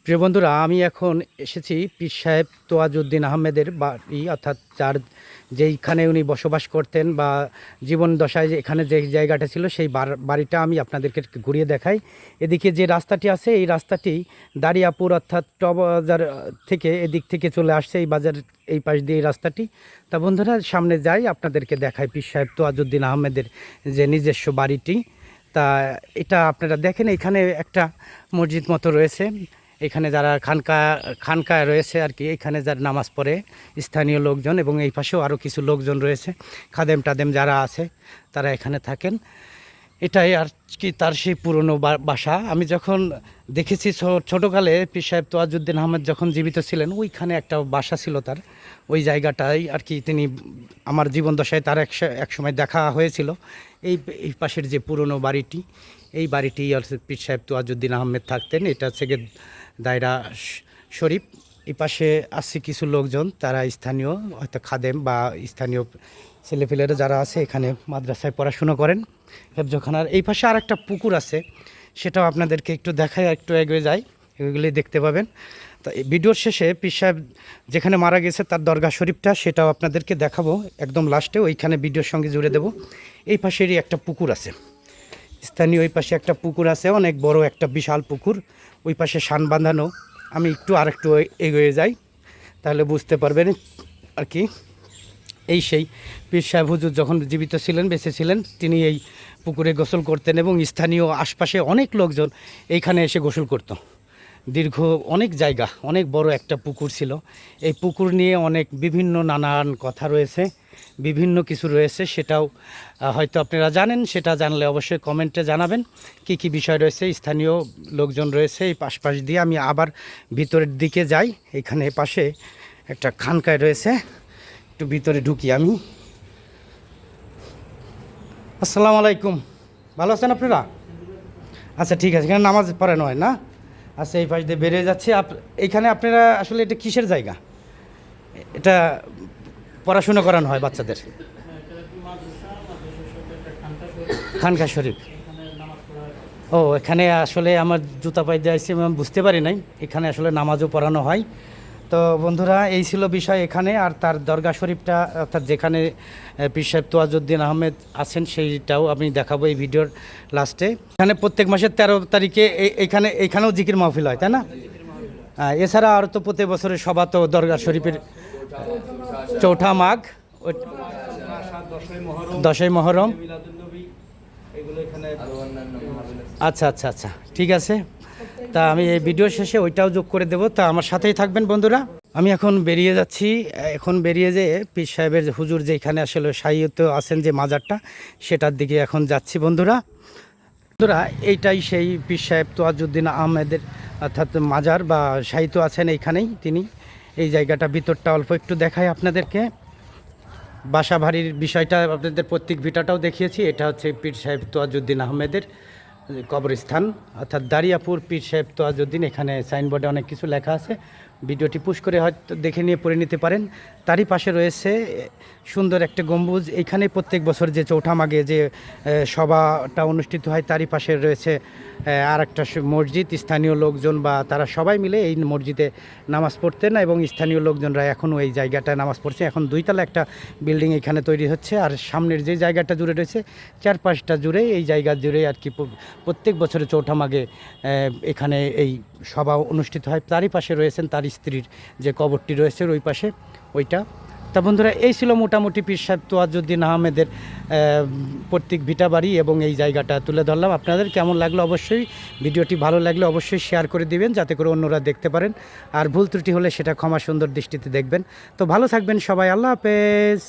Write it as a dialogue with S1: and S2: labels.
S1: প্রিয় বন্ধুরা, আমি এখন এসেছি পীর সাহেব তোয়াজউদ্দিন আহমেদের বাড়ি, অর্থাৎ যার যেইখানে উনি বসবাস করতেন বা জীবন দশায় যে এখানে যে জায়গাটা ছিল সেই বাড়িটা আমি আপনাদেরকে ঘুরিয়ে দেখাই। এদিকে যে রাস্তাটি আছে এই রাস্তাটি দারিয়াপুর অর্থাৎ বাজার থেকে এদিক থেকে চলে আসছে এই বাজার, এই পাশ দিয়ে এই রাস্তাটি। তা বন্ধুরা, সামনে যাই, আপনাদেরকে দেখাই পীর সাহেব তোয়াজউদ্দিন আহমেদের যে নিজস্ব বাড়িটি। তা এটা আপনারা দেখেন, এখানে একটা মসজিদ মতো রয়েছে। এখানে যারা খানকায় রয়েছে আর কি, এখানে যারা নামাজ পড়ে স্থানীয় লোকজন, এবং এই পাশেও আরও কিছু লোকজন রয়েছে, খাদেম টাদেম যারা আছে তারা এখানে থাকেন। এটাই আর কি তার সেই পুরনো বাসা। আমি যখন দেখেছি ছোটোকালে পীর সাহেব তোয়াজউদ্দিন আহমেদ যখন জীবিত ছিলেন, ওইখানে একটা বাসা ছিল তার, ওই জায়গাটাই আর কি তিনি আমার জীবন দশায় তার এক সময় দেখা হয়েছিল। এই এই পাশের যে পুরনো বাড়িটি, এই বাড়িটি পীর সাহেব তোয়াজউদ্দিন আহমেদ থাকতেন। এটা হচ্ছে গিয়ে দায়রা শরীফ। এই পাশে আসছে কিছু লোকজন, তারা স্থানীয় হয়তো খাদেম বা স্থানীয় ছেলেপেলেরা যারা আছে এখানে মাদ্রাসায় পড়াশুনো করেন হেফজখানার। এই পাশে আর একটা পুকুর আছে, সেটাও আপনাদেরকে একটু দেখায়, একটু এগিয়ে যাই, এগুলি দেখতে পাবেন। তো এই ভিডিওর শেষে পীর সাহেব যেখানে মারা গেছে তার দরগা শরীফটা, সেটাও আপনাদেরকে দেখাবো একদম লাস্টে, ওইখানে ভিডিওর সঙ্গে জুড়ে দেব। এই পাশেরই একটা পুকুর আছে, স্থানীয় ওই পাশে একটা পুকুর আছে, অনেক বড় একটা বিশাল পুকুর, ওই পাশে শান বাঁধানো। আমি আরেকটু এগিয়ে যাই, তাহলে বুঝতে পারবেন আর কি। এই সেই পীর সাহেব হুজুর যখন জীবিত ছিলেন, বেঁচে ছিলেন, তিনি এই পুকুরে গোসল করতেন এবং স্থানীয় আশপাশে অনেক লোকজন এইখানে এসে গোসল করত। দীর্ঘ অনেক জায়গা, অনেক বড় একটা পুকুর ছিল। এই পুকুর নিয়ে অনেক বিভিন্ন নানান কথা রয়েছে, বিভিন্ন কিছু রয়েছে, সেটাও হয়তো আপনারা জানেন। সেটা জানলে অবশ্যই কমেন্টে জানাবেন কি কি বিষয় রয়েছে। স্থানীয় লোকজন রয়েছে এই পাশ দিয়ে। আমি আবার ভিতরের দিকে যাই, এখানে পাশে একটা খানকায় রয়েছে, একটু ভিতরে ঢুকি আমি। আসসালামু আলাইকুম, ভালো আছেন আপনারা? আচ্ছা ঠিক আছে, এখানে নামাজ পড়ানো হয় না? আচ্ছা, এই পাশ দিয়ে বেরিয়ে যাচ্ছে। এইখানে আপনারা আসলে এটা কিসের জায়গা? এটা পড়াশুনো করানো হয় বাচ্চাদের? খানকা শরীফ। ও, এখানে আসলে আমার জুতা পাই দিয়ে আসছি, আমি বুঝতে পারি নাই এখানে আসলে নামাজও পড়ানো হয়। তো বন্ধুরা, এই ছিল বিষয় এখানে। আর তার দরগা শরীফটা, অর্থাৎ যেখানে পীর সাহেব তোয়াজউদ্দিন আহমেদ আছেন, সেইটাও আমি দেখাবো এই ভিডিওর লাস্টে। এখানে প্রত্যেক মাসের 13 তারিখে এখানেও জিকির মাহফিল হয়, তাই না? এছাড়া আর তো প্রত্যেক বছরের সভা তো দরগা শরীফের চৌঠা মাঘ, 10ই মহরম। আচ্ছা আচ্ছা আচ্ছা, ঠিক আছে। তা আমি এই ভিডিও শেষে ওইটাও যোগ করে দেবো। তা আমার সাথেই থাকবেন বন্ধুরা। আমি এখন বেরিয়ে যাচ্ছি। এখন বেরিয়ে যেয়ে পীর সাহেবের হুজুর যেখানে আসলে শায়িত আছেন যে মাজারটা, সেটার দিকে এখন যাচ্ছি বন্ধুরা। বন্ধুরা, এইটাই সেই পীর সাহেব তোয়াজউদ্দিন আহমেদের অর্থাৎ মাজার বা শায়িত আছেন এইখানেই তিনি। এই জায়গাটা ভিতরটা অল্প একটু দেখাই আপনাদেরকে। বাসা বাড়ির বিষয়টা আপনাদের প্রত্যেক ভিটাটাও দেখিয়েছি। এটা হচ্ছে পীর সাহেব তোয়াজউদ্দিন আহমেদের কবরস্থান, অর্থাৎ দারিয়াপুর পীর সাহেব তোয়াজউদ্দিন। এখানে সাইনবোর্ডে অনেক কিছু লেখা আছে, ভিডিওটি পুশ করে হয়তো দেখে নিয়ে পড়ে নিতে পারেন। তারই পাশে রয়েছে সুন্দর একটা গম্বুজ। এইখানে প্রত্যেক বছর যে চৌঠা মাঘে যে সভাটা অনুষ্ঠিত হয়, তারই পাশে রয়েছে আর একটা মসজিদ। স্থানীয় লোকজন বা তারা সবাই মিলে এই মসজিদে নামাজ পড়তেন, এবং স্থানীয় লোকজনরা এখনও এই জায়গাটায় নামাজ পড়ছে। এখন 2 তলা একটা বিল্ডিং এখানে তৈরি হচ্ছে, আর সামনের যে জায়গাটা জুড়ে রয়েছে 4-5টা জুড়ে, এই জায়গা জুড়ে আর কি প্রত্যেক বছরে চৌঠা মাঘে এখানে এই সভা অনুষ্ঠিত হয়। তারই পাশে রয়েছেন তার স্ত্রীর যে কবরটি রয়েছে ওই পাশে, ওইটা। তা বন্ধুরা, এই ছিল মোটামুটি পীর সাহেব তোয়াজউদ্দিন আহমেদের প্রত্যেক ভিটা বাড়ি এবং এই জায়গাটা তুলে ধরলাম। আপনাদের কেমন লাগলো অবশ্যই, ভিডিওটি ভালো লাগলে অবশ্যই শেয়ার করে দিবেন, যাতে করে অন্যরা দেখতে পারেন। আর ভুল ত্রুটি হলে সেটা ক্ষমা সুন্দর দৃষ্টিতে দেখবেন। তো ভালো থাকবেন সবাই, আল্লাহ হাফেজ।